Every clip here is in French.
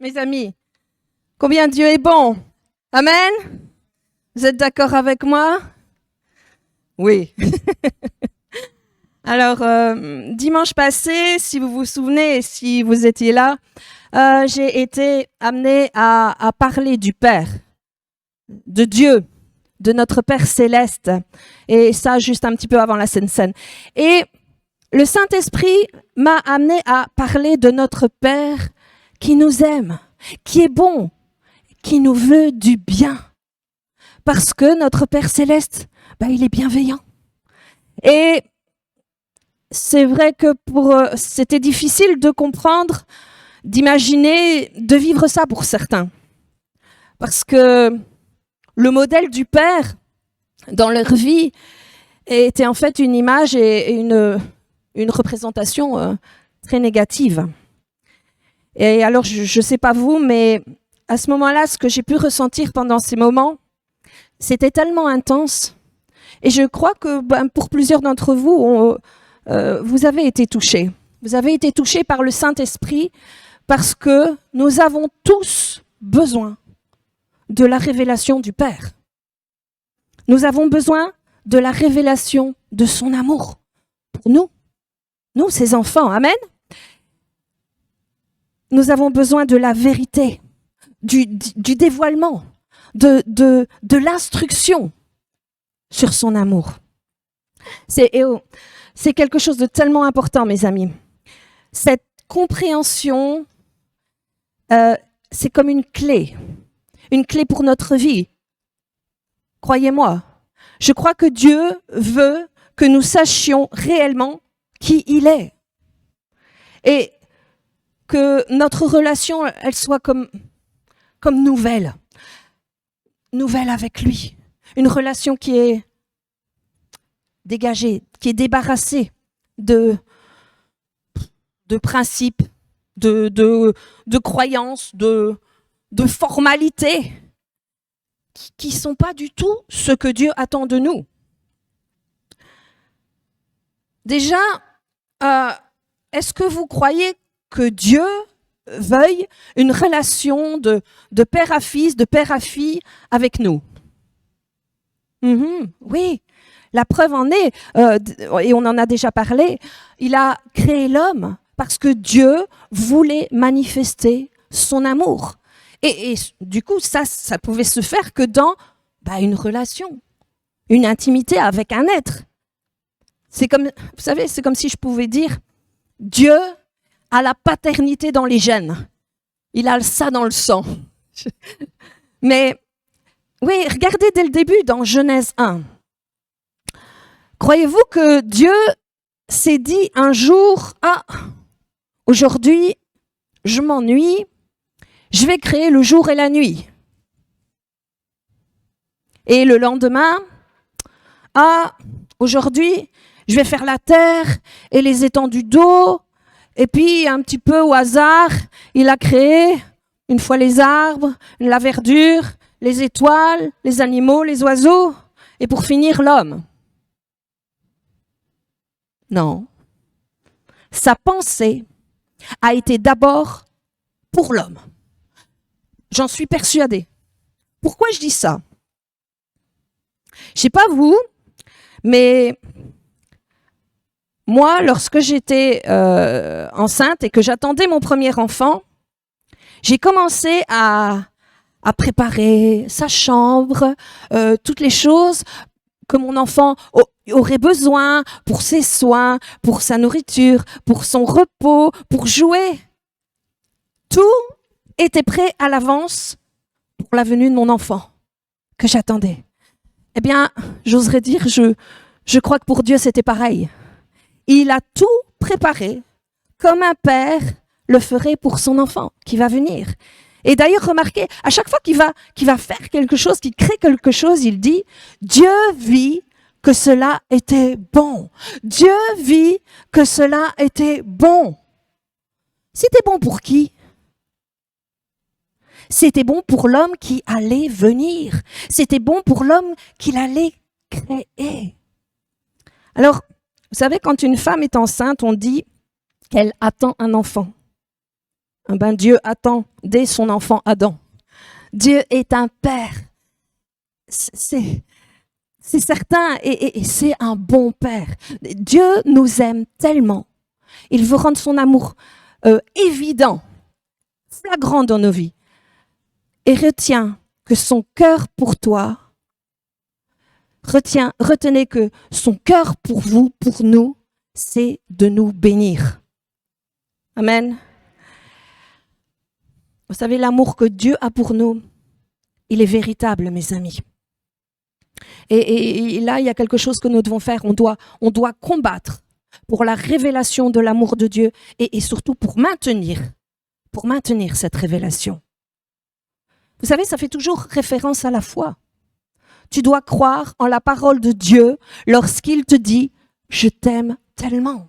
Mes amis, combien Dieu est bon. Amen. Vous êtes d'accord avec moi? Oui. Alors, dimanche passé, si vous vous souvenez, et si vous étiez là, j'ai été amenée à parler du Père, de Dieu, de notre Père céleste. Et ça, juste un petit peu avant la Sainte Seine. Et le Saint-Esprit m'a amenée à parler de notre Père qui nous aime, qui est bon, qui nous veut du bien. Parce que notre Père céleste, il est bienveillant. Et c'est vrai que c'était difficile de comprendre, d'imaginer, de vivre ça pour certains. Parce que le modèle du Père dans leur vie était en fait une image et une représentation très négative. Et alors, je ne sais pas vous, mais à ce moment-là, ce que j'ai pu ressentir pendant ces moments, c'était tellement intense. Et je crois que pour plusieurs d'entre vous, vous avez été touchés. Vous avez été touchés par le Saint-Esprit parce que nous avons tous besoin de la révélation du Père. Nous avons besoin de la révélation de son amour pour nous, ses enfants. Amen. Nous avons besoin de la vérité, du dévoilement, de l'instruction sur son amour. C'est quelque chose de tellement important, mes amis. Cette compréhension, c'est comme une clé pour notre vie. Croyez-moi, je crois que Dieu veut que nous sachions réellement qui il est. Et que notre relation, elle soit comme nouvelle avec lui. Une relation qui est dégagée, qui est débarrassée de principes, de croyances, de formalités qui ne sont pas du tout ce que Dieu attend de nous. Déjà, est-ce que vous croyez que Dieu veuille une relation de père à fils, de père à fille avec nous? Oui, la preuve en est, et on en a déjà parlé, il a créé l'homme parce que Dieu voulait manifester son amour. Et du coup, ça pouvait se faire que dans une relation, une intimité avec un être. C'est comme, vous savez, c'est comme si je pouvais dire, Dieu a la paternité dans les gènes. Il a ça dans le sang. Mais oui, regardez dès le début dans Genèse 1. Croyez-vous que Dieu s'est dit un jour, aujourd'hui, je m'ennuie, je vais créer le jour et la nuit. Et le lendemain, aujourd'hui, je vais faire la terre et les étendues d'eau. Et puis, un petit peu au hasard, il a créé une fois les arbres, la verdure, les étoiles, les animaux, les oiseaux. Et pour finir, l'homme. Non. Sa pensée a été d'abord pour l'homme. J'en suis persuadée. Pourquoi je dis ça? Je ne sais pas vous, mais moi, lorsque j'étais enceinte et que j'attendais mon premier enfant, j'ai commencé à préparer sa chambre, toutes les choses que mon enfant aurait besoin pour ses soins, pour sa nourriture, pour son repos, pour jouer. Tout était prêt à l'avance pour la venue de mon enfant que j'attendais. Eh bien, j'oserais dire, je crois que pour Dieu, c'était pareil. Il a tout préparé comme un père le ferait pour son enfant qui va venir. Et d'ailleurs, remarquez, à chaque fois qu'il va faire quelque chose, qu'il crée quelque chose, il dit « Dieu vit que cela était bon. Dieu vit que cela était bon. » C'était bon pour qui? C'était bon pour l'homme qui allait venir. C'était bon pour l'homme qu'il allait créer. Alors, vous savez, quand une femme est enceinte, on dit qu'elle attend un enfant. Dieu attendait son enfant Adam. Dieu est un père. C'est certain et c'est un bon père. Dieu nous aime tellement. Il veut rendre son amour évident, flagrant dans nos vies. Et retiens que son cœur pour toi, retenez que son cœur pour vous, pour nous, c'est de nous bénir. Amen. Vous savez, l'amour que Dieu a pour nous, il est véritable, mes amis. Et là, il y a quelque chose que nous devons faire. On doit combattre pour la révélation de l'amour de Dieu et surtout pour maintenir cette révélation. Vous savez, ça fait toujours référence à la foi. Tu dois croire en la parole de Dieu lorsqu'il te dit « Je t'aime tellement ».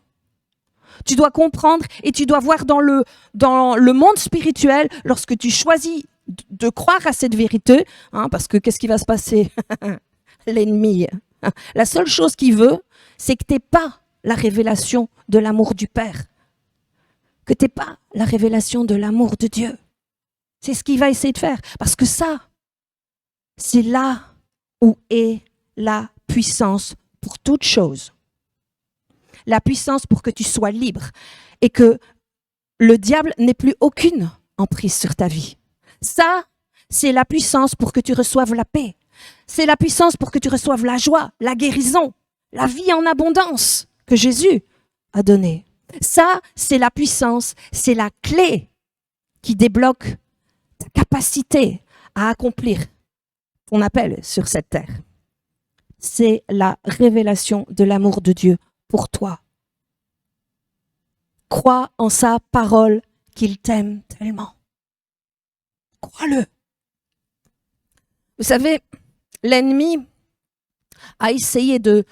Tu dois comprendre et tu dois voir dans le monde spirituel, lorsque tu choisis de croire à cette vérité, parce que qu'est-ce qui va se passer? L'ennemi. La seule chose qu'il veut, c'est que tu n'aies pas la révélation de l'amour du Père, que tu n'aies pas la révélation de l'amour de Dieu. C'est ce qu'il va essayer de faire, parce que ça, c'est là où est la puissance pour toute chose. La puissance pour que tu sois libre et que le diable n'ait plus aucune emprise sur ta vie. Ça, c'est la puissance pour que tu reçoives la paix. C'est la puissance pour que tu reçoives la joie, la guérison, la vie en abondance que Jésus a donnée. Ça, c'est la puissance, c'est la clé qui débloque ta capacité à accomplir ton appel sur cette terre. C'est la révélation de l'amour de Dieu pour toi. Crois en sa parole qu'il t'aime tellement. Crois-le. Vous savez, l'ennemi a essayé de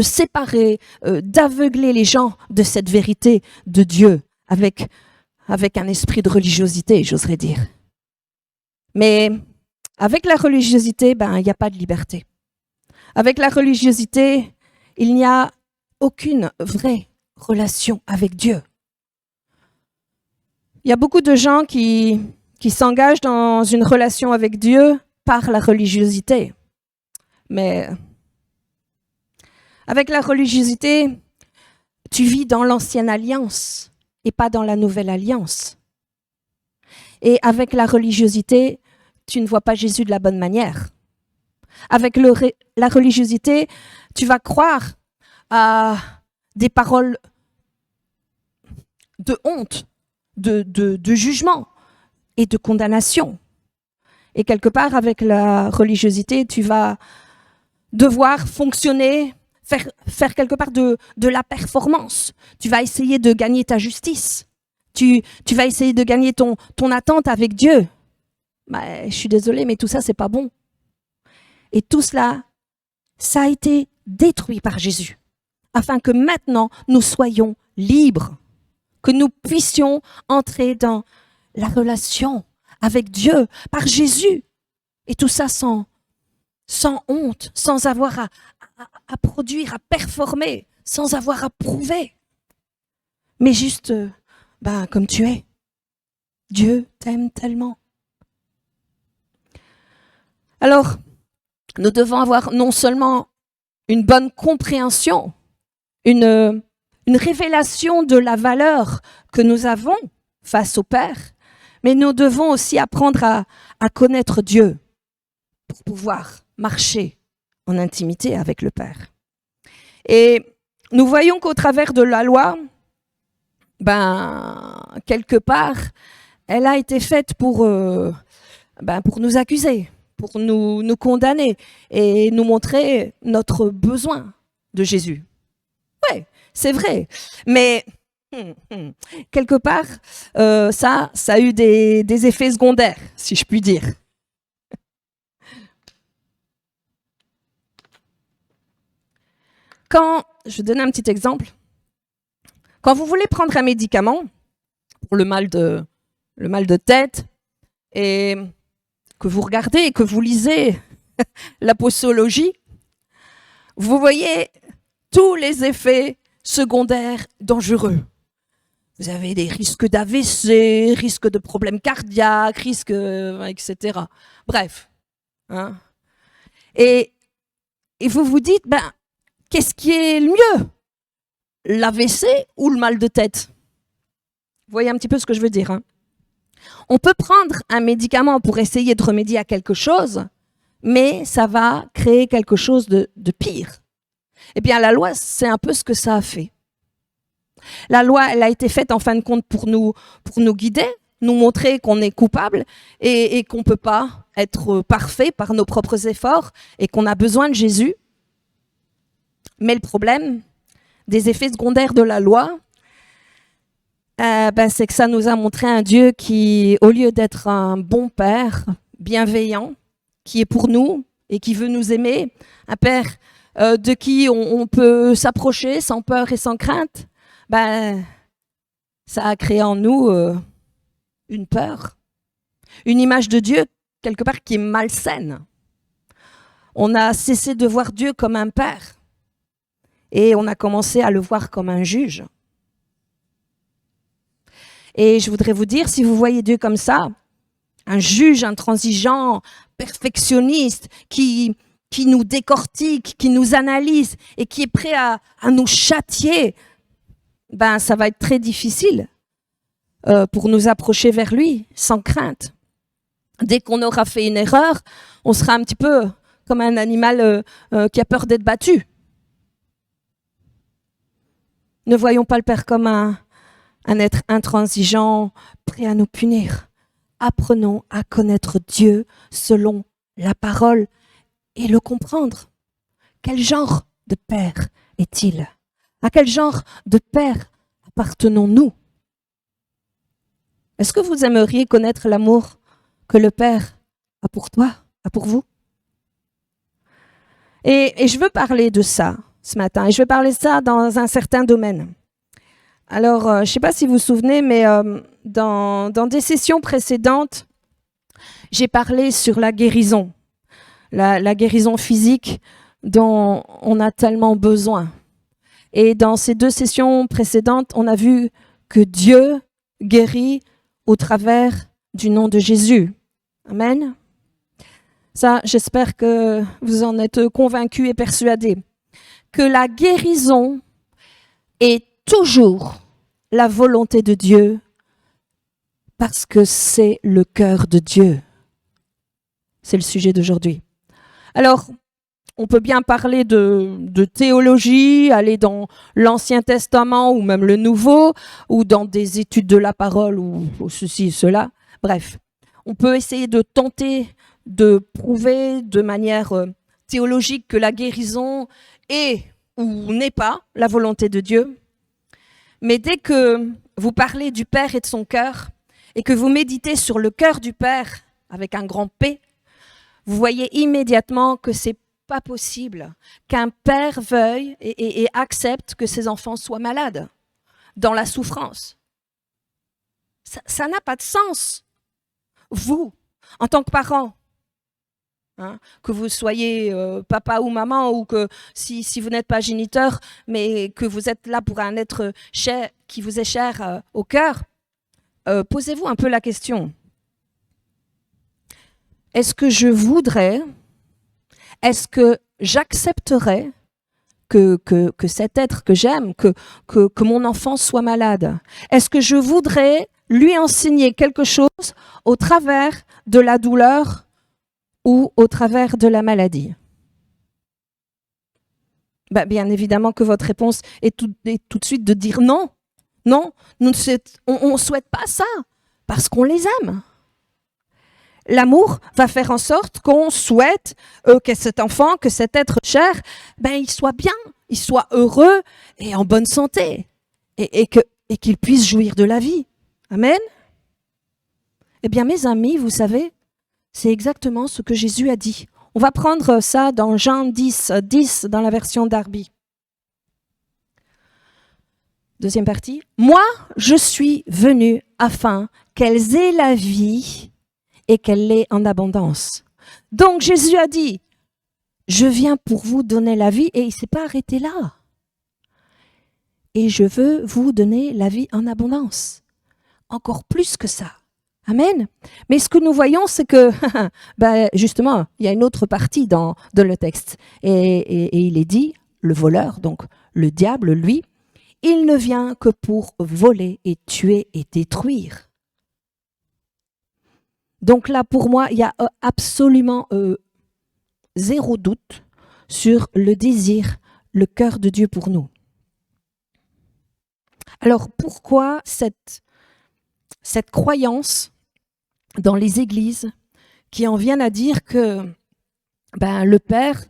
séparer, d'aveugler les gens de cette vérité de Dieu avec un esprit de religiosité, j'oserais dire. Mais avec la religiosité, il n'y a pas de liberté. Avec la religiosité, il n'y a aucune vraie relation avec Dieu. Il y a beaucoup de gens qui s'engagent dans une relation avec Dieu par la religiosité. Mais avec la religiosité, tu vis dans l'ancienne alliance et pas dans la nouvelle alliance. Et avec la religiosité, tu ne vois pas Jésus de la bonne manière. Avec la religiosité, tu vas croire à des paroles de honte, de jugement et de condamnation. Et quelque part, avec la religiosité, tu vas devoir fonctionner, faire quelque part de la performance. Tu vas essayer de gagner ta justice. Tu vas essayer de gagner ton attente avec Dieu. Je suis désolée, mais tout ça, c'est pas bon. Et tout cela, ça a été détruit par Jésus, afin que maintenant, nous soyons libres, que nous puissions entrer dans la relation avec Dieu par Jésus. Et tout ça sans honte, sans avoir à produire, à performer, sans avoir à prouver. Mais juste, comme tu es. Dieu t'aime tellement. Alors, nous devons avoir non seulement une bonne compréhension, une révélation de la valeur que nous avons face au Père, mais nous devons aussi apprendre à connaître Dieu pour pouvoir marcher en intimité avec le Père. Et nous voyons qu'au travers de la loi, quelque part, elle a été faite pour nous accuser, pour nous condamner et nous montrer notre besoin de Jésus. Oui, c'est vrai. Mais quelque part, ça a eu des effets secondaires, si je puis dire. Je vais donner un petit exemple. Quand vous voulez prendre un médicament pour le mal de tête et que vous regardez et que vous lisez la posologie, vous voyez tous les effets secondaires dangereux. Vous avez des risques d'AVC, risques de problèmes cardiaques, risques, etc. Bref. Hein. Et vous vous dites, qu'est-ce qui est le mieux? L'AVC ou le mal de tête? Vous voyez un petit peu ce que je veux dire. Hein. On peut prendre un médicament pour essayer de remédier à quelque chose, mais ça va créer quelque chose de pire. Eh bien, la loi, c'est un peu ce que ça a fait. La loi, elle a été faite en fin de compte pour nous guider, nous montrer qu'on est coupable et qu'on ne peut pas être parfait par nos propres efforts et qu'on a besoin de Jésus. Mais le problème des effets secondaires de la loi, c'est que ça nous a montré un Dieu qui, au lieu d'être un bon père, bienveillant, qui est pour nous et qui veut nous aimer, un père de qui on peut s'approcher sans peur et sans crainte, ça a créé en nous une peur, une image de Dieu quelque part qui est malsaine. On a cessé de voir Dieu comme un père et on a commencé à le voir comme un juge. Et je voudrais vous dire, si vous voyez Dieu comme ça, un juge intransigeant, perfectionniste, qui nous décortique, qui nous analyse et qui est prêt à nous châtier, ça va être très difficile pour nous approcher vers lui sans crainte. Dès qu'on aura fait une erreur, on sera un petit peu comme un animal qui a peur d'être battu. Ne voyons pas le Père comme un être intransigeant, prêt à nous punir. Apprenons à connaître Dieu selon la parole et le comprendre. Quel genre de Père est-il? À quel genre de Père appartenons-nous? Est-ce que vous aimeriez connaître l'amour que le Père a pour toi, a pour vous? Et je veux parler de ça ce matin, et je veux parler de ça dans un certain domaine. Alors, je ne sais pas si vous vous souvenez, mais dans des sessions précédentes, j'ai parlé sur la guérison, la guérison physique dont on a tellement besoin. Et dans ces 2 sessions précédentes, on a vu que Dieu guérit au travers du nom de Jésus. Amen. Ça, j'espère que vous en êtes convaincus et persuadés. Que la guérison est toujours la volonté de Dieu parce que c'est le cœur de Dieu. C'est le sujet d'aujourd'hui. Alors, on peut bien parler de théologie, aller dans l'Ancien Testament ou même le Nouveau, ou dans des études de la parole ou ceci, cela. Bref, on peut essayer de tenter de prouver de manière théologique que la guérison est ou n'est pas la volonté de Dieu. Mais dès que vous parlez du Père et de son cœur, et que vous méditez sur le cœur du Père avec un grand P, vous voyez immédiatement que c'est pas possible qu'un père veuille et accepte que ses enfants soient malades, dans la souffrance. Ça n'a pas de sens. Vous, en tant que parent, que vous soyez papa ou maman, ou que si vous n'êtes pas géniteur, mais que vous êtes là pour un être cher, qui vous est cher au cœur, posez-vous un peu la question. Est-ce que je voudrais, est-ce que j'accepterais que cet être que j'aime, que mon enfant soit malade? Est-ce que je voudrais lui enseigner quelque chose au travers de la douleur ou au travers de la maladie? Bien évidemment que votre réponse est tout de suite de dire non. Non, on ne souhaite pas ça parce qu'on les aime. L'amour va faire en sorte qu'on souhaite que cet enfant, que cet être cher, il soit bien, il soit heureux et en bonne santé et qu'il puisse jouir de la vie. Amen. Eh bien, mes amis, vous savez, c'est exactement ce que Jésus a dit. On va prendre ça dans Jean 10, 10 dans la version Darby. Deuxième partie. Moi, je suis venu afin qu'elles aient la vie et qu'elle l'ait en abondance. Donc Jésus a dit, je viens pour vous donner la vie, et il ne s'est pas arrêté là. et je veux vous donner la vie en abondance. Encore plus que ça. Amen. Mais ce que nous voyons, c'est que, justement, il y a une autre partie dans le texte. Et il est dit, le voleur, donc le diable, lui, il ne vient que pour voler et tuer et détruire. Donc là, pour moi, il y a absolument zéro doute sur le désir, le cœur de Dieu pour nous. Alors, pourquoi cette croyance dans les églises qui en viennent à dire que le Père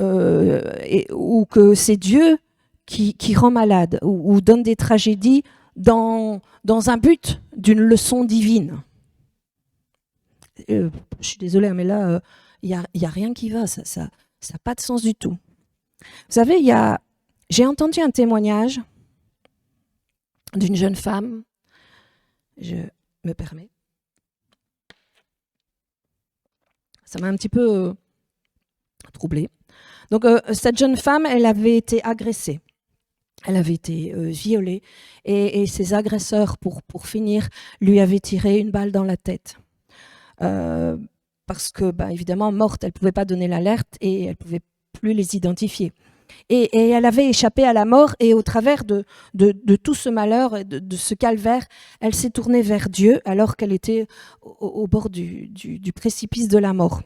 ou que c'est Dieu qui rend malade ou donne des tragédies dans un but d'une leçon divine. Je suis désolée, mais là, il y a rien qui va, ça n'a pas de sens du tout. Vous savez, j'ai entendu un témoignage d'une jeune femme, je me permets. Ça m'a un petit peu troublée. Donc, cette jeune femme, elle avait été agressée. Elle avait été violée. Et ses agresseurs, pour finir, lui avaient tiré une balle dans la tête. Parce que, évidemment, morte, elle ne pouvait pas donner l'alerte et elle ne pouvait plus les identifier. Et elle avait échappé à la mort et au travers de tout ce malheur, de ce calvaire, elle s'est tournée vers Dieu alors qu'elle était au bord du précipice de la mort.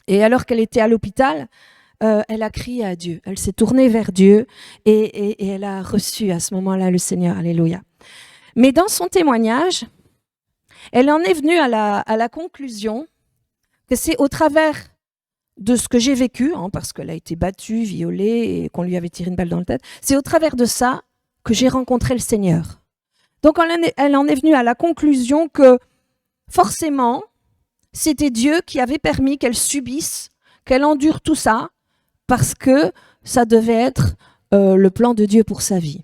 Et alors qu'elle était à l'hôpital, elle a crié à Dieu. Elle s'est tournée vers Dieu et elle a reçu à ce moment-là le Seigneur. Alléluia. Mais dans son témoignage, elle en est venue à la conclusion que c'est au travers de ce que j'ai vécu, parce qu'elle a été battue, violée et qu'on lui avait tiré une balle dans la tête, c'est au travers de ça que j'ai rencontré le Seigneur. Donc elle en est venue à la conclusion que forcément, c'était Dieu qui avait permis qu'elle subisse, qu'elle endure tout ça, parce que ça devait être le plan de Dieu pour sa vie.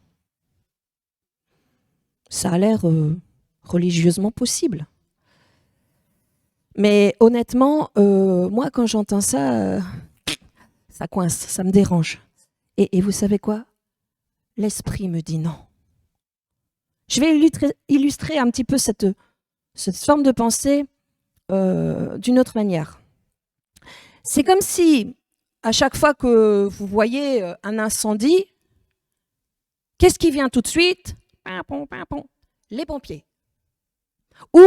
Ça a l'air religieusement possible. Mais honnêtement, moi, quand j'entends ça, ça coince, ça me dérange. Et vous savez quoi? L'esprit me dit non. Je vais illustrer un petit peu cette forme de pensée d'une autre manière. C'est comme si, à chaque fois que vous voyez un incendie, qu'est-ce qui vient tout de suite? Les pompiers. Ou,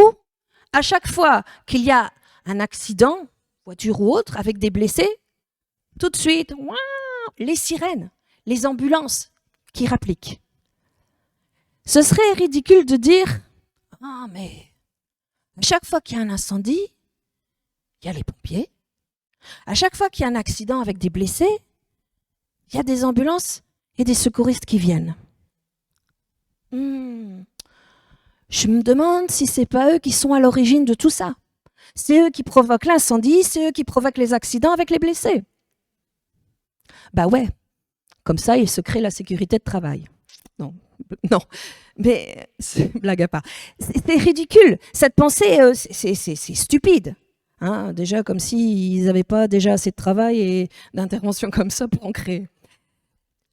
à chaque fois qu'il y a un accident, voiture ou autre, avec des blessés, tout de suite, les sirènes, les ambulances qui rappliquent. Ce serait ridicule de dire « Ah, mais à chaque fois qu'il y a un incendie, il y a les pompiers. À chaque fois qu'il y a un accident avec des blessés, il y a des ambulances et des secouristes qui viennent. » Je me demande si ce n'est pas eux qui sont à l'origine de tout ça. C'est eux qui provoquent l'incendie, c'est eux qui provoquent les accidents avec les blessés. Ouais, comme ça, ils se créent la sécurité de travail. Non, mais blague à part. C'est ridicule. Cette pensée, c'est stupide. Déjà, comme s'ils n'avaient pas déjà assez de travail et d'intervention comme ça pour en créer.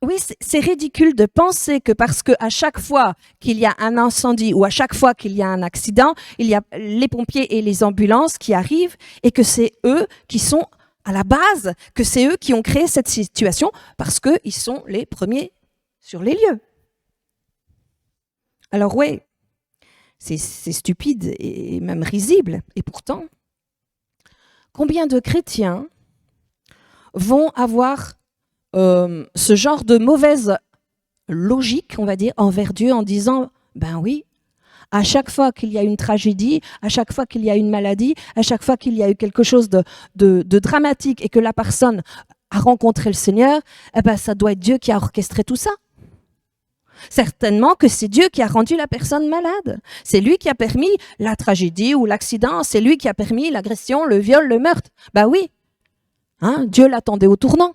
Oui, c'est ridicule de penser que parce qu'à chaque fois qu'il y a un incendie ou à chaque fois qu'il y a un accident, il y a les pompiers et les ambulances qui arrivent et que c'est eux qui sont à la base, que c'est eux qui ont créé cette situation parce qu'ils sont les premiers sur les lieux. Alors oui, c'est stupide et même risible. Et pourtant, combien de chrétiens vont avoir ce genre de mauvaise logique, on va dire, envers Dieu en disant « Ben oui, à chaque fois qu'il y a une tragédie, à chaque fois qu'il y a une maladie, à chaque fois qu'il y a eu quelque chose de dramatique et que la personne a rencontré le Seigneur, ça doit être Dieu qui a orchestré tout ça. » Certainement que c'est Dieu qui a rendu la personne malade. C'est lui qui a permis la tragédie ou l'accident. C'est lui qui a permis l'agression, le viol, le meurtre. Oui, Dieu l'attendait au tournant.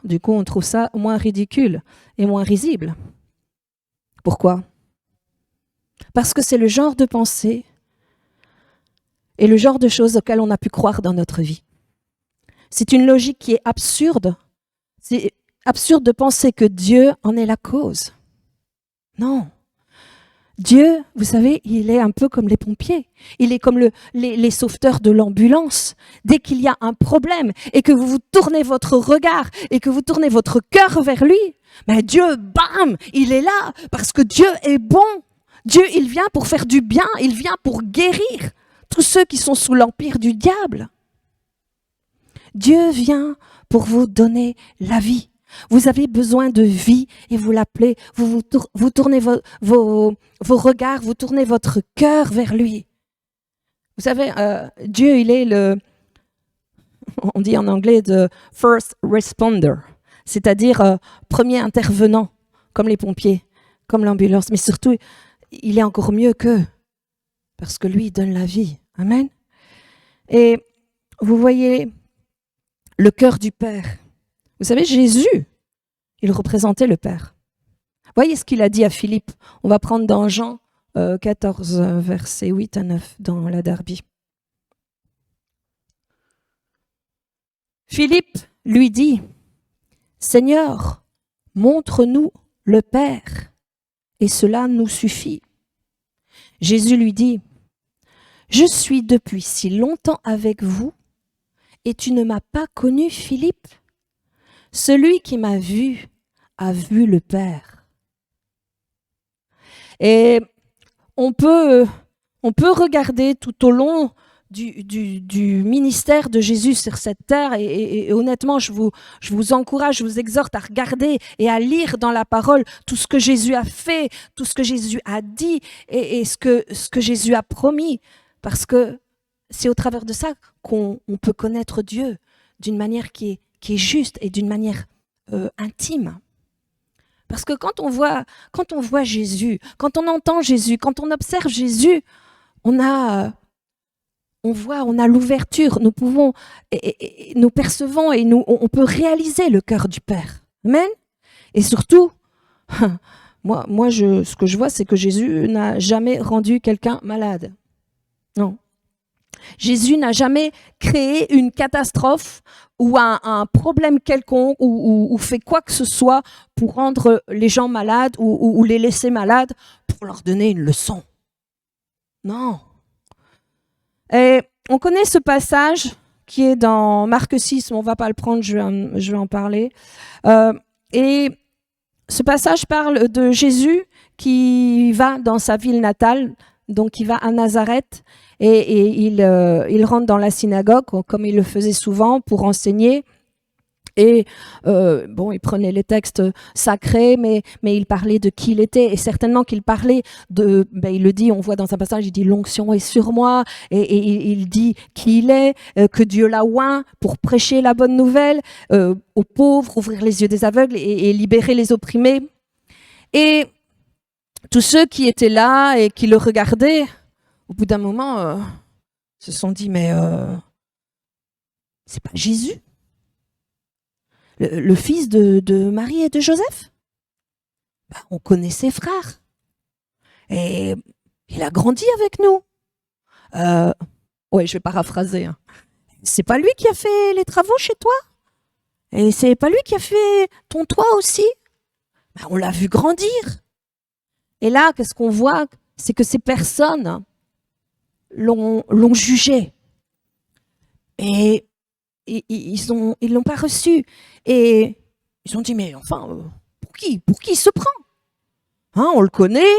Du coup, on trouve ça moins ridicule et moins risible. Pourquoi? Parce que c'est le genre de pensée et le genre de choses auxquelles on a pu croire dans notre vie. C'est une logique qui est absurde. C'est absurde de penser que Dieu en est la cause. Non. Dieu, vous savez, il est un peu comme les pompiers. Il est comme les sauveteurs de l'ambulance. Dès qu'il y a un problème et que vous tournez votre regard et que vous tournez votre cœur vers lui, mais Dieu, bam, il est là parce que Dieu est bon. Dieu, il vient pour faire du bien, il vient pour guérir tous ceux qui sont sous l'empire du diable. Dieu vient pour vous donner la vie. Vous avez besoin de vie et vous l'appelez, vous tournez vos regards, vous tournez votre cœur vers lui. Vous savez, Dieu, il est on dit en anglais, the first responder, c'est-à-dire premier intervenant, comme les pompiers, comme l'ambulance, mais surtout, il est encore mieux qu'eux, parce que lui, il donne la vie. Amen. Et vous voyez le cœur du Père. Vous savez, Jésus, il représentait le Père. Voyez ce qu'il a dit à Philippe. On va prendre dans Jean 14, versets 8 à 9, dans la Darby. Philippe lui dit, « Seigneur, montre-nous le Père, et cela nous suffit. » Jésus lui dit, « Je suis depuis si longtemps avec vous, et tu ne m'as pas connu, Philippe? Celui qui m'a vu a vu le Père. » Et on peut regarder tout au long du ministère de Jésus sur cette terre et honnêtement, je vous encourage, je vous exhorte à regarder et à lire dans la parole tout ce que Jésus a fait, tout ce que Jésus a dit et ce que Jésus a promis, parce que c'est au travers de ça qu'on peut connaître Dieu d'une manière qui est juste et d'une manière intime. Parce que quand on voit Jésus, quand on entend Jésus, quand on observe Jésus, on a l'ouverture, nous percevons et on peut réaliser le cœur du Père. Amen. Et surtout, ce que je vois, c'est que Jésus n'a jamais rendu quelqu'un malade. Non. Jésus n'a jamais créé une catastrophe ou un problème quelconque ou fait quoi que ce soit pour rendre les gens malades ou les laisser malades pour leur donner une leçon. Non. Et on connaît ce passage qui est dans Marc 6, mais on ne va pas le prendre, je vais en parler. Et ce passage parle de Jésus qui va dans sa ville natale, donc il va à Nazareth, et il rentre dans la synagogue, comme il le faisait souvent, pour enseigner. Et il prenait les textes sacrés, mais il parlait de qui il était, et certainement qu'il parlait il le dit, on voit dans un passage, il dit l'onction est sur moi, et il dit qui il est, que Dieu l'a oint pour prêcher la bonne nouvelle aux pauvres, ouvrir les yeux des aveugles et libérer les opprimés. Et tous ceux qui étaient là et qui le regardaient, au bout d'un moment, se sont dit mais c'est pas Jésus? Le fils de Marie et de Joseph? On connaît ses frères. Et il a grandi avec nous. Je vais paraphraser. Hein. C'est pas lui qui a fait les travaux chez toi? Et c'est pas lui qui a fait ton toit aussi? On l'a vu grandir. Et là, qu'est-ce qu'on voit? C'est que ces personnes l'ont jugé. Et ils l'ont pas reçu. Et ils ont dit, mais enfin, pour qui il se prend? Hein, on le connaît,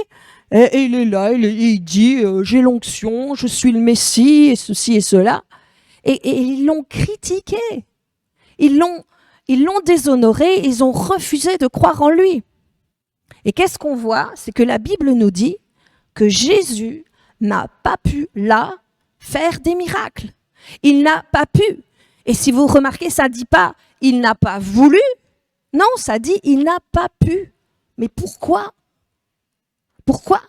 et il est là, il dit, j'ai l'onction, je suis le Messie, et ceci et cela. Et ils l'ont critiqué. Ils l'ont déshonoré, ils ont refusé de croire en lui. Et qu'est-ce qu'on voit? C'est que la Bible nous dit que Jésus n'a pas pu, là, faire des miracles. Il n'a pas pu. Et si vous remarquez, ça ne dit pas « il n'a pas voulu ». Non, ça dit « il n'a pas pu ». Mais pourquoi? Pourquoi?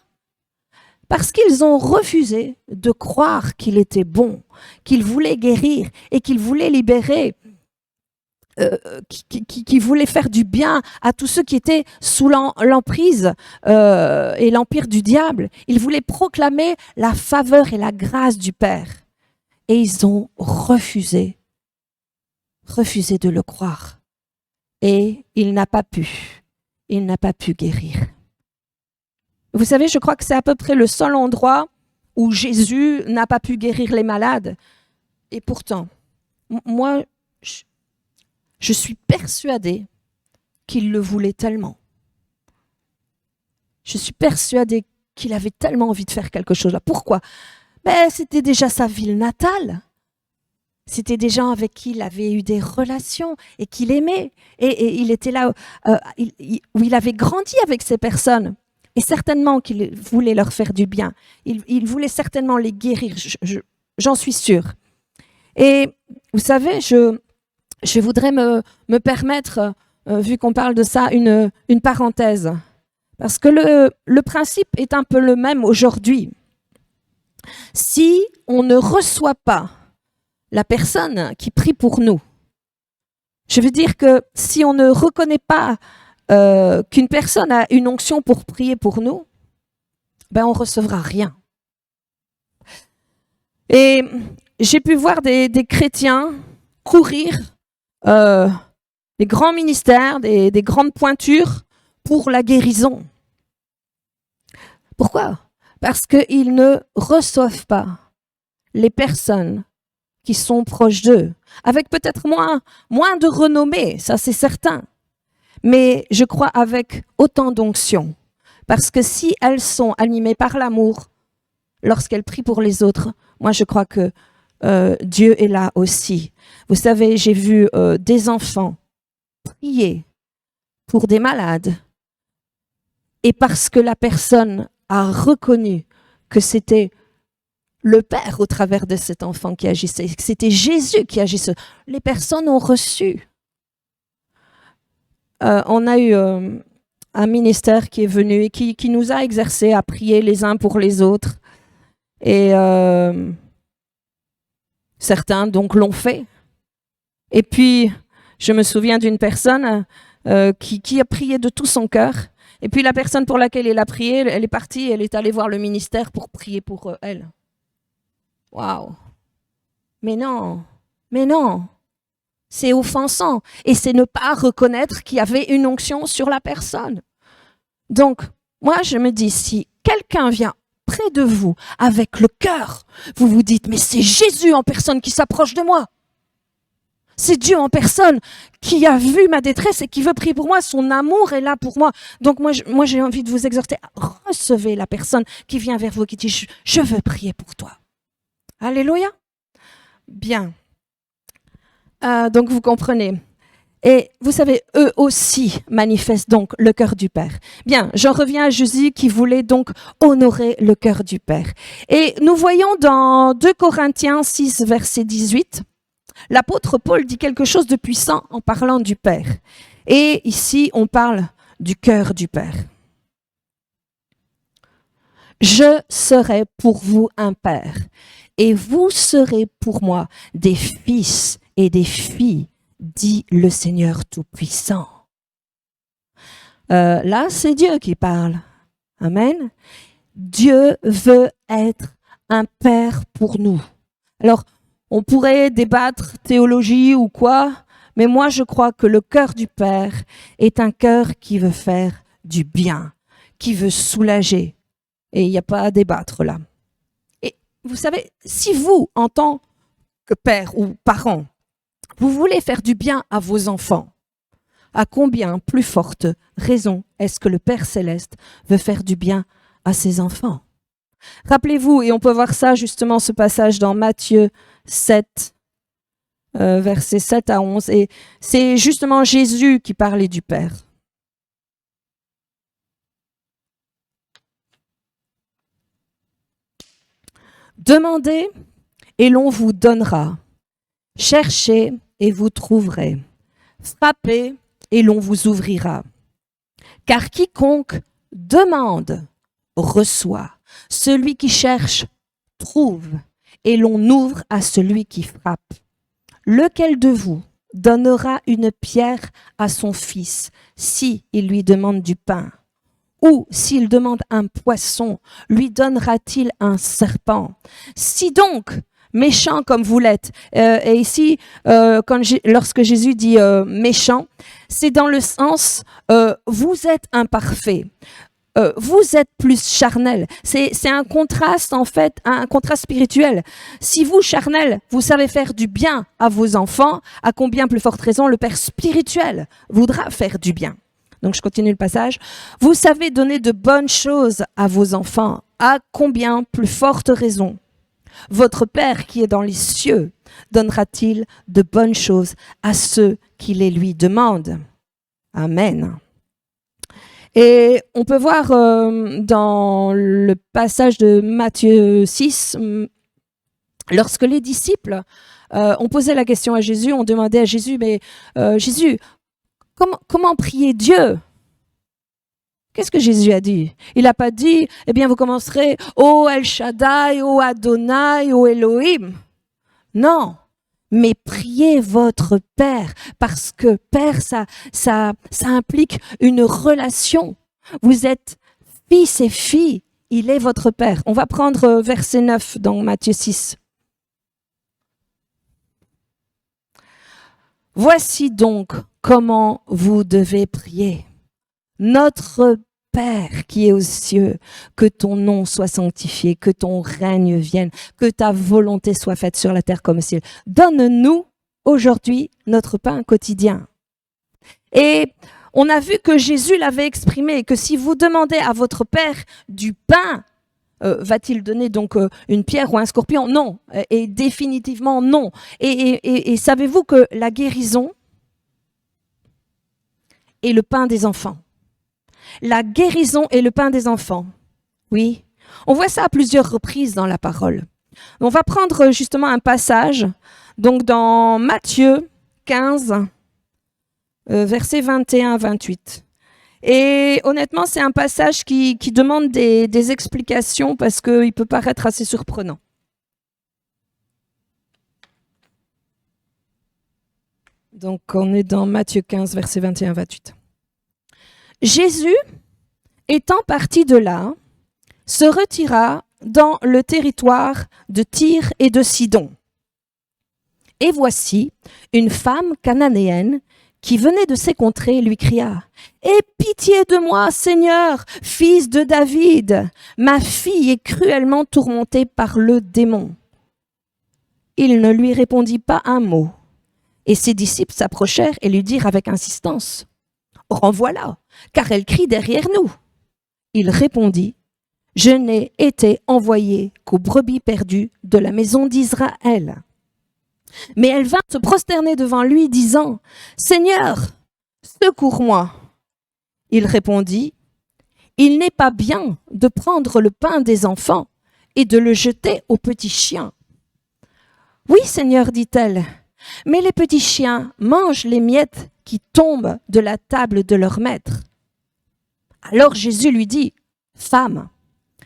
Parce qu'ils ont refusé de croire qu'il était bon, qu'il voulait guérir et qu'il voulait libérer, qu'il voulait faire du bien à tous ceux qui étaient sous l'emprise et l'empire du diable. Il voulait proclamer la faveur et la grâce du Père. Et ils ont refusé de le croire. et il n'a pas pu guérir. Vous savez, je crois que c'est à peu près le seul endroit où Jésus n'a pas pu guérir les malades. Et pourtant, moi, je suis persuadée qu'il le voulait tellement. Je suis persuadée qu'il avait tellement envie de faire quelque chose là. Pourquoi? C'était déjà sa ville natale. C'était des gens avec qui il avait eu des relations et qu'il aimait. Et il était là où il avait grandi avec ces personnes. Et certainement qu'il voulait leur faire du bien. Il voulait certainement les guérir, j'en suis sûre. Et vous savez, je voudrais me permettre, vu qu'on parle de ça, une parenthèse. Parce que le principe est un peu le même aujourd'hui. Si on ne reçoit pas la personne qui prie pour nous, je veux dire que si on ne reconnaît pas qu'une personne a une onction pour prier pour nous, on ne recevra rien. Et j'ai pu voir des chrétiens courir des grands ministères, des grandes pointures pour la guérison. Pourquoi? Parce qu'ils ne reçoivent pas les personnes qui sont proches d'eux, avec peut-être moins de renommée, ça c'est certain, mais je crois avec autant d'onction. Parce que si elles sont animées par l'amour, lorsqu'elles prient pour les autres, moi je crois que Dieu est là aussi. Vous savez, j'ai vu des enfants prier pour des malades, et parce que la personne a reconnu que c'était le Père au travers de cet enfant qui agissait, que c'était Jésus qui agissait, les personnes ont reçu. On a eu un ministère qui est venu et qui nous a exercé à prier les uns pour les autres. Et certains donc l'ont fait. Et puis, je me souviens d'une personne qui a prié de tout son cœur. Et puis la personne pour laquelle elle a prié, elle est partie, elle est allée voir le ministère pour prier pour elle. Waouh! Mais non, c'est offensant. Et c'est ne pas reconnaître qu'il y avait une onction sur la personne. Donc, moi, je me dis, si quelqu'un vient près de vous avec le cœur, vous vous dites, mais c'est Jésus en personne qui s'approche de moi. C'est Dieu en personne qui a vu ma détresse et qui veut prier pour moi. Son amour est là pour moi. Donc moi j'ai envie de vous exhorter à recevoir la personne qui vient vers vous, qui dit, je veux prier pour toi. Alléluia. Bien. Donc vous comprenez. Et vous savez, eux aussi manifestent donc le cœur du Père. Bien, j'en reviens à Jésus qui voulait donc honorer le cœur du Père. Et nous voyons dans 2 Corinthiens 6, verset 18, l'apôtre Paul dit quelque chose de puissant en parlant du Père. Et ici, on parle du cœur du Père. Je serai pour vous un père, et vous serez pour moi des fils et des filles, dit le Seigneur Tout-Puissant. Là, c'est Dieu qui parle. Amen. Dieu veut être un père pour nous. Alors, on pourrait débattre théologie ou quoi, mais moi je crois que le cœur du Père est un cœur qui veut faire du bien, qui veut soulager. Et il n'y a pas à débattre là. Et vous savez, si vous, en tant que père ou parent, vous voulez faire du bien à vos enfants, à combien plus forte raison est-ce que le Père Céleste veut faire du bien à ses enfants? Rappelez-vous, et on peut voir ça justement, ce passage dans Matthieu 7, versets 7 à 11, et c'est justement Jésus qui parlait du Père. Demandez et l'on vous donnera. Cherchez et vous trouverez. Frappez et l'on vous ouvrira. Car quiconque demande, reçoit. Celui qui cherche, trouve. Et l'on ouvre à celui qui frappe. Lequel de vous donnera une pierre à son fils si il lui demande du pain? Ou s'il demande un poisson, lui donnera-t-il un serpent? Si donc méchant comme vous l'êtes. Et ici, lorsque Jésus dit méchant, c'est dans le sens vous êtes imparfait. Vous êtes plus charnel. C'est un contraste, en fait, un contraste spirituel. Si vous, charnel, vous savez faire du bien à vos enfants, à combien plus forte raison le Père spirituel voudra faire du bien. Donc, je continue le passage. Vous savez donner de bonnes choses à vos enfants, à combien plus forte raison votre Père qui est dans les cieux donnera-t-il de bonnes choses à ceux qui les lui demandent. Amen. Et on peut voir dans le passage de Matthieu 6, lorsque les disciples ont posé la question à Jésus, ont demandé à Jésus, mais Jésus, comment prier Dieu? Qu'est-ce que Jésus a dit? Il n'a pas dit, eh bien vous commencerez « Oh El Shaddai, oh Adonai, oh Elohim ». Non, mais priez votre Père, parce que Père, ça implique une relation. Vous êtes fils et filles, il est votre Père. On va prendre verset 9 dans Matthieu 6. Voici donc comment vous devez prier. Notre Père qui est aux cieux, que ton nom soit sanctifié, que ton règne vienne, que ta volonté soit faite sur la terre comme au ciel. Donne-nous aujourd'hui notre pain quotidien. Et on a vu que Jésus l'avait exprimé, que si vous demandez à votre Père du pain, va-t-il donner donc une pierre ou un scorpion? Non, et définitivement non. Et savez-vous que la guérison est le pain des enfants? La guérison est le pain des enfants. Oui, on voit ça à plusieurs reprises dans la parole. On va prendre justement un passage, donc dans Matthieu 15, versets 21 à 28. Et honnêtement, c'est un passage qui demande des explications parce qu'il peut paraître assez surprenant. Donc, on est dans Matthieu 15, versets 21 à 28. Jésus, étant parti de là, se retira dans le territoire de Tyr et de Sidon. Et voici, une femme cananéenne qui venait de ces contrées lui cria « Aie pitié de moi, Seigneur, fils de David, ma fille est cruellement tourmentée par le démon. » Il ne lui répondit pas un mot. Et ses disciples s'approchèrent et lui dirent avec insistance « Renvoie-la, car elle crie derrière nous. » Il répondit « Je n'ai été envoyé qu'aux brebis perdues de la maison d'Israël. » Mais elle vint se prosterner devant lui, disant « Seigneur, secours-moi. » Il répondit « Il n'est pas bien de prendre le pain des enfants et de le jeter aux petits chiens. »« Oui, Seigneur, dit-elle, mais les petits chiens mangent les miettes qui tombent de la table de leur maître. » Alors Jésus lui dit « Femme,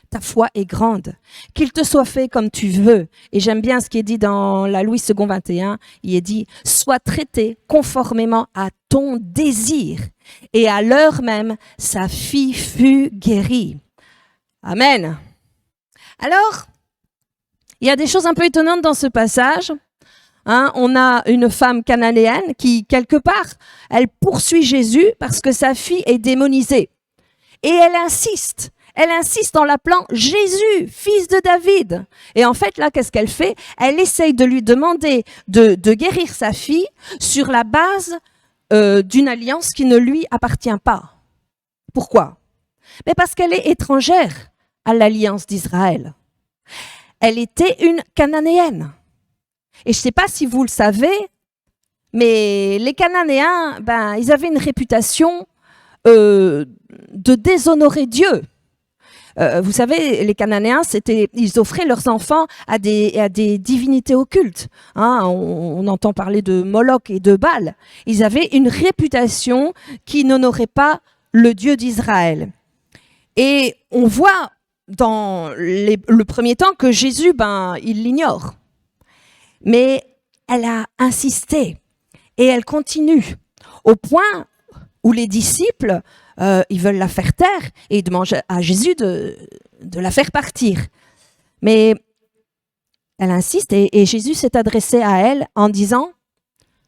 ta foi est grande, qu'il te soit fait comme tu veux. » Et j'aime bien ce qui est dit dans la Louis II 21, il est dit « Sois traité conformément à ton désir. » Et à l'heure même, sa fille fut guérie. Amen. Alors, il y a des choses un peu étonnantes dans ce passage. On a une femme cananéenne qui, quelque part, elle poursuit Jésus parce que sa fille est démonisée. Et elle insiste en l'appelant Jésus, fils de David. Et en fait, là, qu'est-ce qu'elle fait? Elle essaye de lui demander de guérir sa fille sur la base d'une alliance qui ne lui appartient pas. Pourquoi? Mais parce qu'elle est étrangère à l'alliance d'Israël. Elle était une Cananéenne. Et je ne sais pas si vous le savez, mais les Cananéens, ils avaient une réputation de déshonorer Dieu. Vous savez, les Cananéens, ils offraient leurs enfants à des divinités occultes. On entend parler de Moloch et de Baal. Ils avaient une réputation qui n'honorait pas le Dieu d'Israël. Et on voit dans le premier temps que Jésus, il l'ignore. Mais elle a insisté et elle continue au point où les disciples, ils veulent la faire taire et ils demandent à Jésus de la faire partir. Mais Elle insiste et Jésus s'est adressé à elle en disant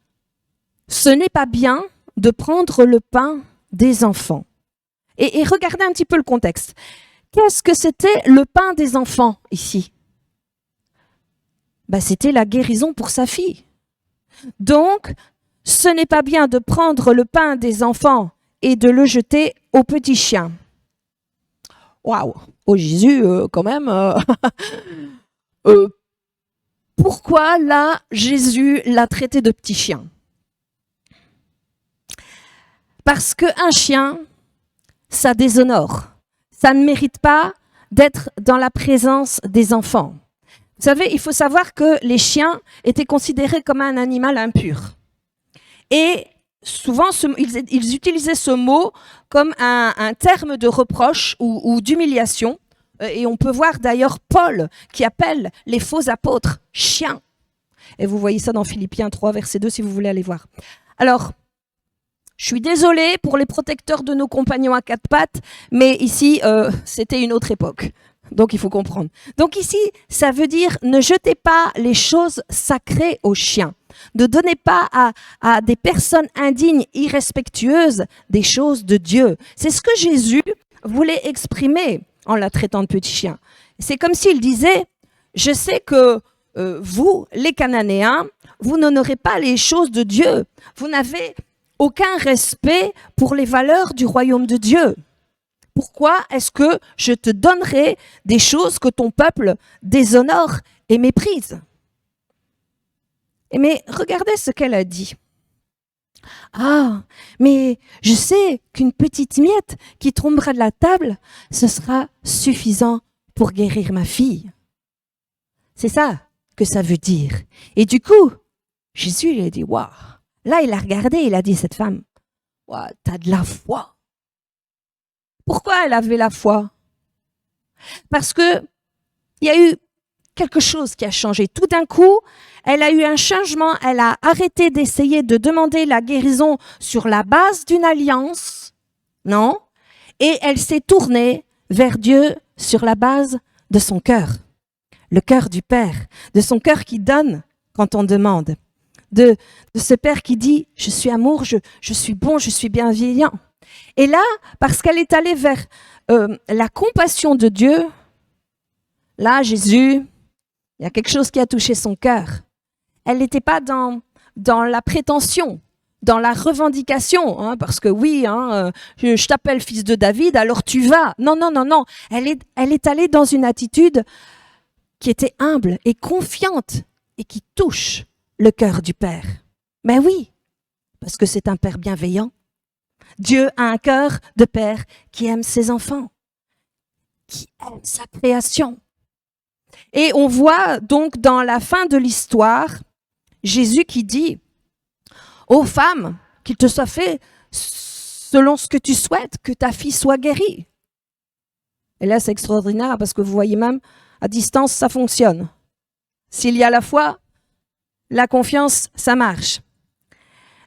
« Ce n'est pas bien de prendre le pain des enfants. » Et regardez un petit peu le contexte. Qu'est-ce que c'était le pain des enfants ici? C'était la guérison pour sa fille. Donc, ce n'est pas bien de prendre le pain des enfants et de le jeter aux petits chiens. Waouh! Oh Jésus, quand même. Pourquoi là, Jésus l'a traité de petit chien? Parce qu'un chien, ça déshonore. Ça ne mérite pas d'être dans la présence des enfants. Vous savez, il faut savoir que les chiens étaient considérés comme un animal impur. Et souvent, ils utilisaient ce mot comme un terme de reproche ou d'humiliation. Et on peut voir d'ailleurs Paul qui appelle les faux apôtres chiens. Et vous voyez ça dans Philippiens 3, verset 2, si vous voulez aller voir. Alors, je suis désolée pour les protecteurs de nos compagnons à quatre pattes, mais ici, c'était une autre époque. Donc, il faut comprendre. Donc ici, ça veut dire ne jetez pas les choses sacrées aux chiens. Ne donnez pas à des personnes indignes, irrespectueuses, des choses de Dieu. C'est ce que Jésus voulait exprimer en la traitant de petit chien. C'est comme s'il disait, je sais que vous, les Cananéens, vous n'honorez pas les choses de Dieu. Vous n'avez aucun respect pour les valeurs du royaume de Dieu. Pourquoi est-ce que je te donnerai des choses que ton peuple déshonore et méprise? Mais regardez ce qu'elle a dit. Ah, mais je sais qu'une petite miette qui tombera de la table, ce sera suffisant pour guérir ma fille. C'est ça que ça veut dire. Et du coup, Jésus lui a dit, waouh. Là, il a regardé, il a dit, cette femme, waouh, t'as de la foi. Pourquoi elle avait la foi? Parce que il y a eu quelque chose qui a changé. Tout d'un coup, elle a eu un changement. Elle a arrêté d'essayer de demander la guérison sur la base d'une alliance, non? Et elle s'est tournée vers Dieu sur la base de son cœur, le cœur du Père, de son cœur qui donne quand on demande, de ce Père qui dit « Je suis amour, je suis bon, je suis bienveillant ». Et là, parce qu'elle est allée vers la compassion de Dieu, là, Jésus, il y a quelque chose qui a touché son cœur. Elle n'était pas dans la prétention, dans la revendication, hein, parce que oui, hein, je t'appelle fils de David, alors tu vas. Non, non, non, non. Elle est allée dans une attitude qui était humble et confiante et qui touche le cœur du Père. Mais oui, parce que c'est un Père bienveillant. Dieu a un cœur de Père qui aime ses enfants, qui aime sa création. Et on voit donc dans la fin de l'histoire, Jésus qui dit « Ô femme, qu'il te soit fait selon ce que tu souhaites, que ta fille soit guérie. » Et là, c'est extraordinaire parce que vous voyez même, à distance, ça fonctionne. S'il y a la foi, la confiance, ça marche.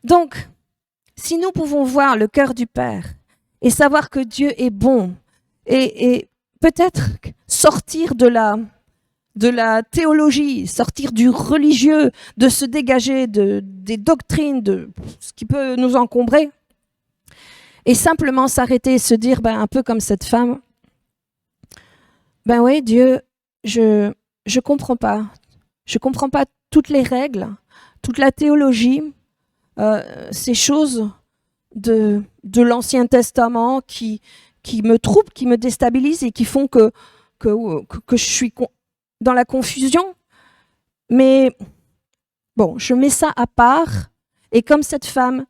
Donc, si nous pouvons voir le cœur du Père et savoir que Dieu est bon et peut-être sortir de la théologie, sortir du religieux, de se dégager des doctrines, de ce qui peut nous encombrer, et simplement s'arrêter et se dire, un peu comme cette femme, oui, Dieu, je comprends pas. Je comprends pas toutes les règles, toute la théologie, ces choses de l'Ancien Testament qui me troublent, qui me déstabilisent et qui font que je suis dans la confusion. Mais bon, je mets ça à part et comme cette femme,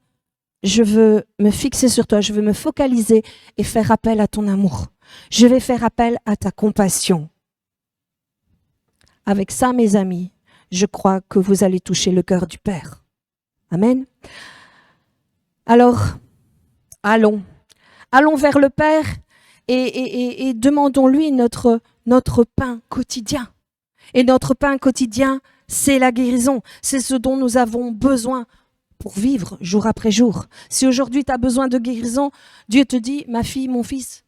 je veux me fixer sur toi, je veux me focaliser et faire appel à ton amour. Je vais faire appel à ta compassion. Avec ça, mes amis, je crois que vous allez toucher le cœur du Père. Amen. Alors, allons vers le Père et demandons-lui notre pain quotidien. Et notre pain quotidien, c'est la guérison. C'est ce dont nous avons besoin pour vivre jour après jour. Si aujourd'hui tu as besoin de guérison, Dieu te dit, ma fille, mon fils,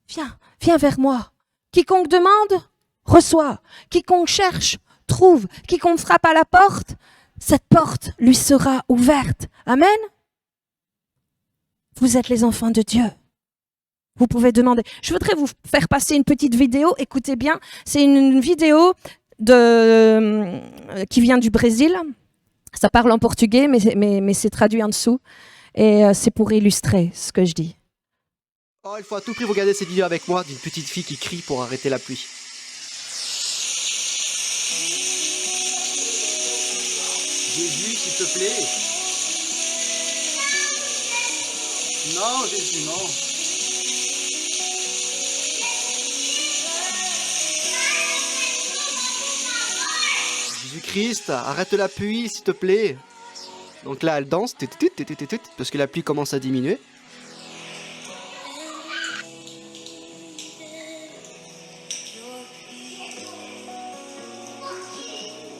viens vers moi. Quiconque demande, reçoit. Quiconque cherche, trouve, quiconque frappe à la porte, cette porte lui sera ouverte. Amen. Vous êtes les enfants de Dieu. Vous pouvez demander. Je voudrais vous faire passer une petite vidéo. Écoutez bien, c'est une vidéo qui vient du Brésil. Ça parle en portugais, mais c'est traduit en dessous. Et c'est pour illustrer ce que je dis. Oh, il faut à tout prix regarder cette vidéo avec moi d'une petite fille qui crie pour arrêter la pluie. Jésus, s'il te plaît. Non, Jésus, non. Jésus-Christ, arrête la pluie, s'il te plaît. Donc là, elle danse, parce que la pluie commence à diminuer.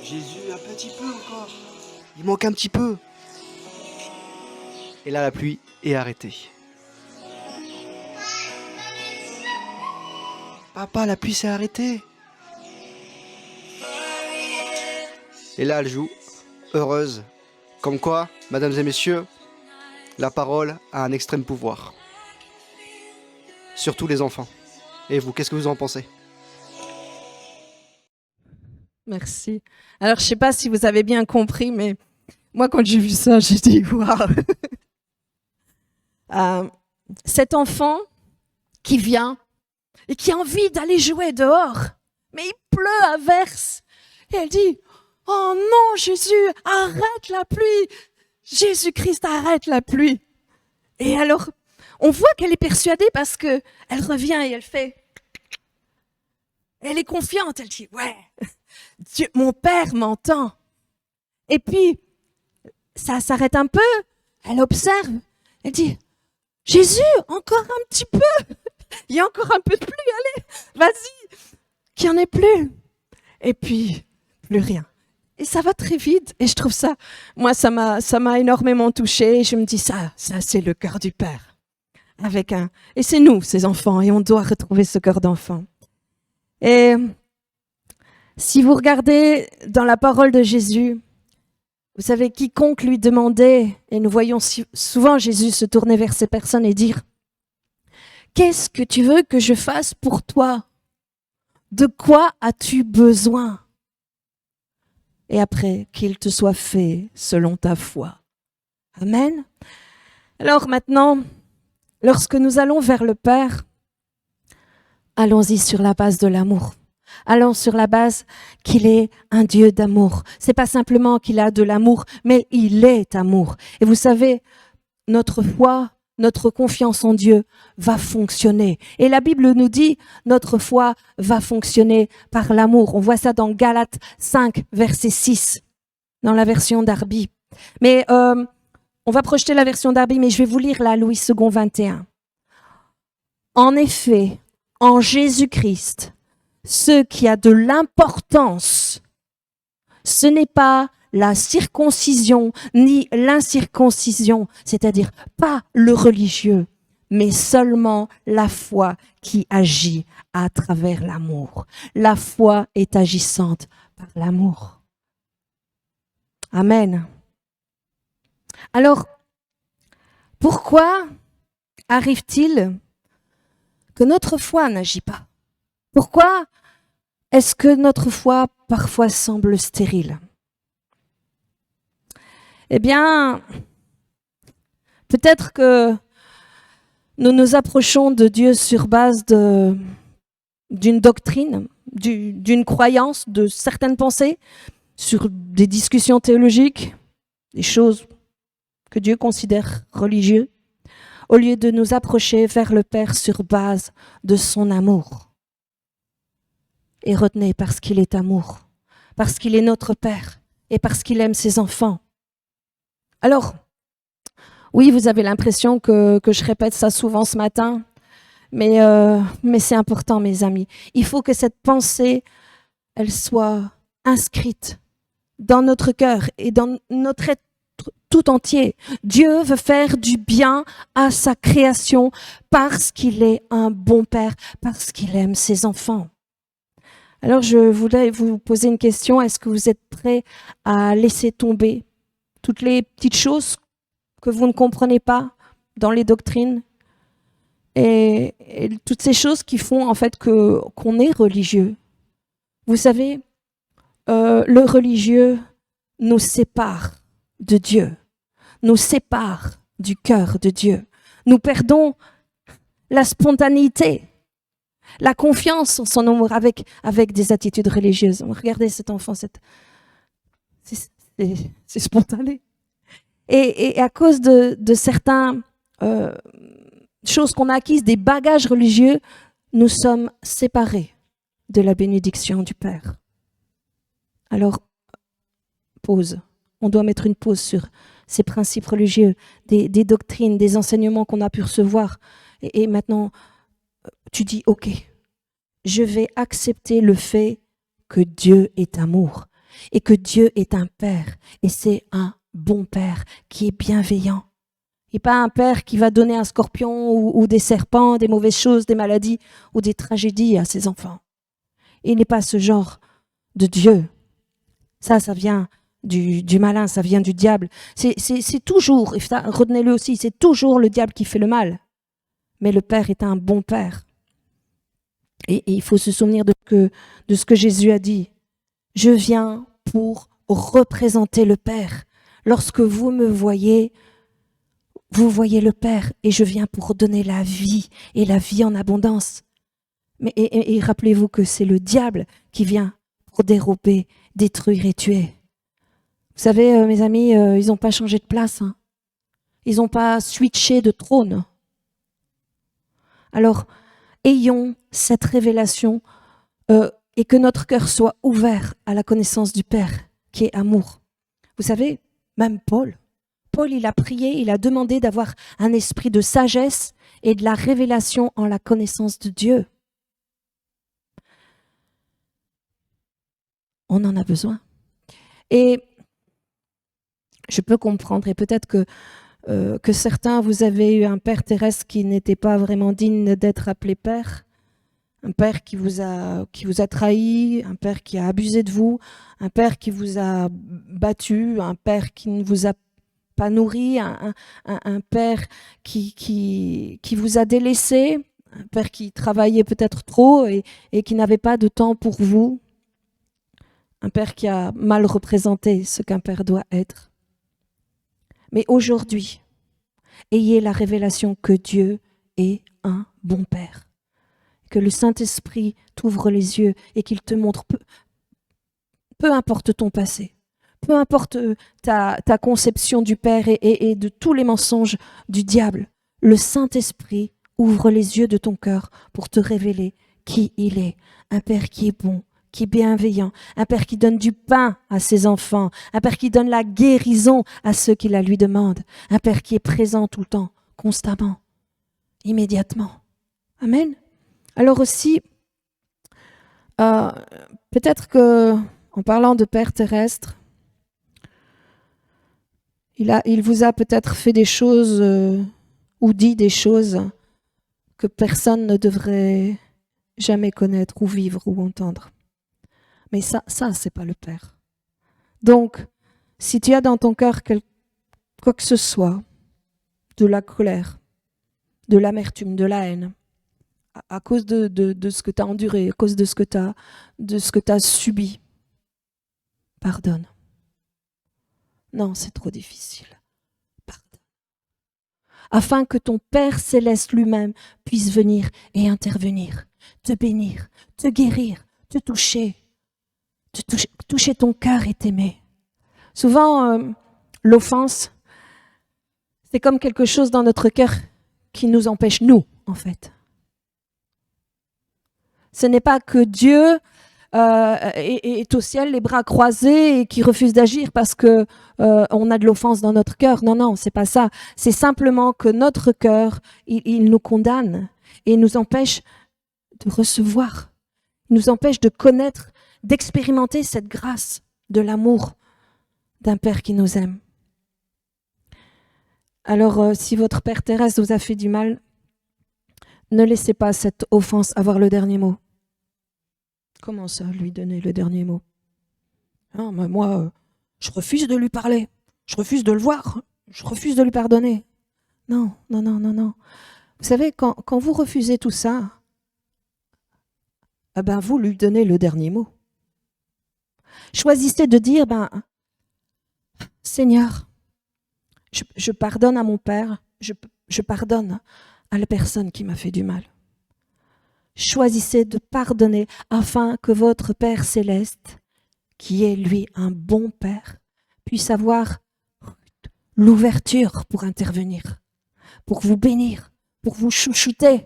Jésus, un petit peu encore. Il manque un petit peu. Et là, la pluie est arrêtée. Papa, la pluie s'est arrêtée. Et là, elle joue, heureuse. Comme quoi, mesdames et messieurs, la parole a un extrême pouvoir. Surtout les enfants. Et vous, qu'est-ce que vous en pensez ? Merci. Alors, je ne sais pas si vous avez bien compris, mais moi, quand j'ai vu ça, j'ai dit « Waouh !» Cet enfant qui vient et qui a envie d'aller jouer dehors, mais il pleut à verse. Et elle dit « Oh non, Jésus, arrête la pluie ! Jésus-Christ, arrête la pluie !» Et alors, on voit qu'elle est persuadée parce qu'elle revient et elle fait... Elle est confiante, elle dit « Ouais, Dieu, mon Père m'entend. » Et puis, ça s'arrête un peu, elle observe, elle dit « Jésus, encore un petit peu, il y a encore un peu de pluie, allez, vas-y, qu'il n'y en ait plus. » Et puis, plus rien. Et ça va très vite, et je trouve ça, moi, ça m'a énormément touchée, et je me dis ça c'est le cœur du Père. Et c'est nous, ces enfants, et on doit retrouver ce cœur d'enfant. Et si vous regardez dans la parole de Jésus, vous savez, quiconque lui demandait, et nous voyons souvent Jésus se tourner vers ces personnes et dire « Qu'est-ce que tu veux que je fasse pour toi? De quoi as-tu besoin ?» Et après, qu'il te soit fait selon ta foi. Amen. Alors maintenant, lorsque nous allons vers le Père, allons-y sur la base de l'amour. Allons sur la base qu'il est un Dieu d'amour. C'est pas simplement qu'il a de l'amour, mais il est amour. Et vous savez, notre foi, notre confiance en Dieu va fonctionner. Et la Bible nous dit, notre foi va fonctionner par l'amour. On voit ça dans Galates 5, verset 6, dans la version Darby. Mais on va projeter la version Darby, mais je vais vous lire la Louis II 21. En effet, en Jésus-Christ, ce qui a de l'importance, ce n'est pas la circoncision ni l'incirconcision, c'est-à-dire pas le religieux, mais seulement la foi qui agit à travers l'amour. La foi est agissante par l'amour. Amen. Alors, pourquoi arrive-t-il que notre foi n'agit pas? Pourquoi est-ce que notre foi parfois semble stérile? Eh bien, peut-être que nous nous approchons de Dieu sur base d'une doctrine, d'une croyance, de certaines pensées, sur des discussions théologiques, des choses que Dieu considère religieuses, au lieu de nous approcher vers le Père sur base de son amour. Et retenez, parce qu'il est amour, parce qu'il est notre Père et parce qu'il aime ses enfants. Alors, oui, vous avez l'impression que je répète ça souvent ce matin, mais c'est important, mes amis. Il faut que cette pensée, elle soit inscrite dans notre cœur et dans notre être tout entier. Dieu veut faire du bien à sa création parce qu'il est un bon Père, parce qu'il aime ses enfants. Alors je voulais vous poser une question. Est-ce que vous êtes prêts à laisser tomber toutes les petites choses que vous ne comprenez pas dans les doctrines et toutes ces choses qui font en fait qu'on est religieux? Vous savez, le religieux nous sépare de Dieu, nous sépare du cœur de Dieu. Nous perdons la spontanéité, la confiance en son amour avec des attitudes religieuses. Regardez cet enfant, c'est spontané. Et à cause de certaines choses qu'on a acquises, des bagages religieux, nous sommes séparés de la bénédiction du Père. Alors, pause. On doit mettre une pause sur ces principes religieux, des doctrines, des enseignements qu'on a pu recevoir. Et maintenant, tu dis, OK, je vais accepter le fait que Dieu est amour et que Dieu est un Père. Et c'est un bon Père qui est bienveillant. Il n'est pas un Père qui va donner un scorpion ou des serpents, des mauvaises choses, des maladies ou des tragédies à ses enfants. Il n'est pas ce genre de Dieu. Ça vient du malin, ça vient du diable. C'est toujours, et ça, retenez-le aussi, c'est toujours le diable qui fait le mal. Mais le Père est un bon Père. Et il faut se souvenir de ce que Jésus a dit. Je viens pour représenter le Père. Lorsque vous me voyez, vous voyez le Père. Et je viens pour donner la vie, et la vie en abondance. Mais et rappelez-vous que c'est le diable qui vient pour dérober, détruire et tuer. Vous savez, mes amis, ils n'ont pas changé de place. Hein. Ils n'ont pas switché de trône. Alors, ayons cette révélation et que notre cœur soit ouvert à la connaissance du Père, qui est amour. Vous savez, même Paul, il a prié, il a demandé d'avoir un esprit de sagesse et de la révélation en la connaissance de Dieu. On en a besoin. Et je peux comprendre, et peut-être que certains, vous avez eu un père terrestre qui n'était pas vraiment digne d'être appelé père, un père qui vous a trahi, un père qui a abusé de vous, un père qui vous a battu, un père qui ne vous a pas nourri, un père qui vous a délaissé, un père qui travaillait peut-être trop et qui n'avait pas de temps pour vous, un père qui a mal représenté ce qu'un père doit être. Mais aujourd'hui, ayez la révélation que Dieu est un bon Père. Que le Saint-Esprit t'ouvre les yeux et qu'il te montre, peu importe ton passé, peu importe ta conception du Père et de tous les mensonges du diable, le Saint-Esprit ouvre les yeux de ton cœur pour te révéler qui il est. Un Père qui est bon, qui est bienveillant, un Père qui donne du pain à ses enfants, un Père qui donne la guérison à ceux qui la lui demandent, un Père qui est présent tout le temps, constamment, immédiatement. Amen. Alors aussi, peut-être que, en parlant de Père terrestre, il vous a peut-être fait des choses ou dit des choses que personne ne devrait jamais connaître ou vivre ou entendre. Mais ça, c'est pas le Père. Donc, si tu as dans ton cœur quoi que ce soit, de la colère, de l'amertume, de la haine, à cause de ce que tu as enduré, à cause de ce que tu as subi, pardonne. Non, c'est trop difficile. Pardonne. Afin que ton Père céleste lui-même puisse venir et intervenir, te bénir, te guérir, te toucher ton cœur et t'aimer. Souvent, l'offense, c'est comme quelque chose dans notre cœur qui nous empêche, nous, en fait. Ce n'est pas que Dieu est au ciel, les bras croisés, et qui refuse d'agir parce que on a de l'offense dans notre cœur. Non, c'est pas ça. C'est simplement que notre cœur, il nous condamne et nous empêche de recevoir. Il nous empêche de connaître, d'expérimenter cette grâce de l'amour d'un Père qui nous aime. Alors, si votre Père terrestre vous a fait du mal, ne laissez pas cette offense avoir le dernier mot. Comment ça, lui donner le dernier mot? Non, mais moi, je refuse de lui parler. Je refuse de le voir. Je refuse de lui pardonner. Non, non, non, non, non. Vous savez, quand vous refusez tout ça, eh ben, vous lui donnez le dernier mot. Choisissez de dire, Seigneur, je pardonne à mon Père, je pardonne à la personne qui m'a fait du mal. Choisissez de pardonner afin que votre Père céleste, qui est lui un bon Père, puisse avoir l'ouverture pour intervenir, pour vous bénir, pour vous chouchouter. Vous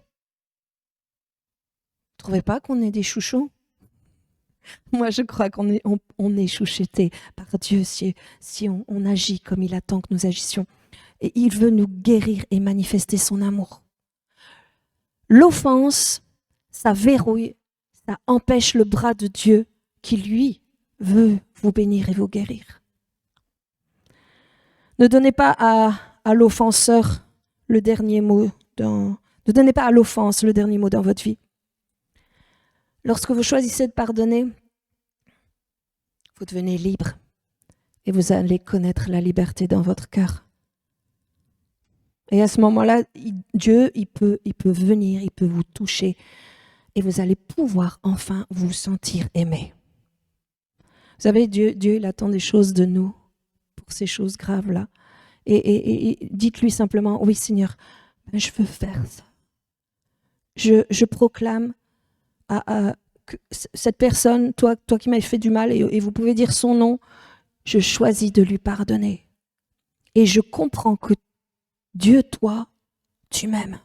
ne trouvez pas qu'on est des chouchous? Moi, je crois qu'on est chouchoutés par Dieu si on agit comme il attend que nous agissions. Et il veut nous guérir et manifester son amour. L'offense, ça verrouille, ça empêche le bras de Dieu qui, lui, veut vous bénir et vous guérir. Ne donnez pas à l'offenseur le dernier mot ne donnez pas à l'offense le dernier mot dans votre vie. Lorsque vous choisissez de pardonner, vous devenez libre et vous allez connaître la liberté dans votre cœur. Et à ce moment-là, Dieu, il peut venir, il peut vous toucher et vous allez pouvoir enfin vous sentir aimé. Vous savez, Dieu, il attend des choses de nous pour ces choses graves-là. Et dites-lui simplement, oui Seigneur, je veux faire ça. Je proclame que cette personne, toi qui m'as fait du mal, et vous pouvez dire son nom, je choisis de lui pardonner. Et je comprends que Dieu, toi, tu m'aimes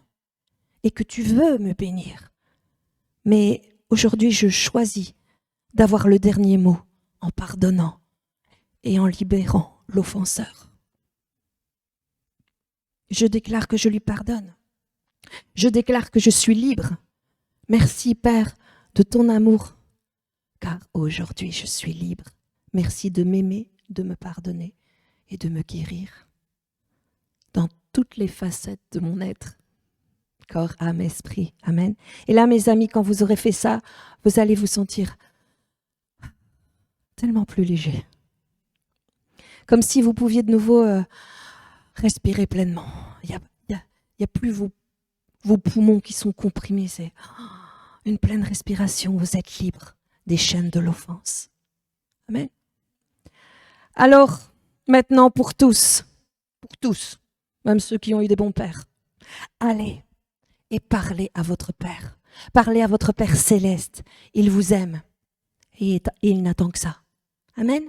et que tu veux me bénir. Mais aujourd'hui, je choisis d'avoir le dernier mot en pardonnant et en libérant l'offenseur. Je déclare que je lui pardonne. Je déclare que je suis libre. Merci, Père, de ton amour, car aujourd'hui, je suis libre. Merci de m'aimer, de me pardonner et de me guérir dans toutes les facettes de mon être, corps, âme, esprit. Amen. Et là, mes amis, quand vous aurez fait ça, vous allez vous sentir tellement plus léger. Comme si vous pouviez de nouveau respirer pleinement. Il y a plus vos poumons qui sont comprimés. C'est une pleine respiration. Vous êtes libre des chaînes de l'offense. Amen. Alors, maintenant pour tous, même ceux qui ont eu des bons pères, allez et parlez à votre Père. Parlez à votre Père céleste. Il vous aime et il n'attend que ça. Amen.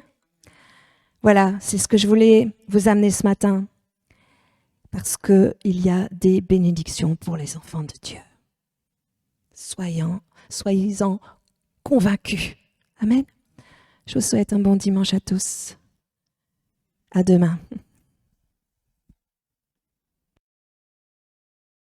Voilà, c'est ce que je voulais vous amener ce matin, parce qu'il y a des bénédictions pour les enfants de Dieu. Soyez-en convaincus. Amen. Je vous souhaite un bon dimanche à tous. À demain.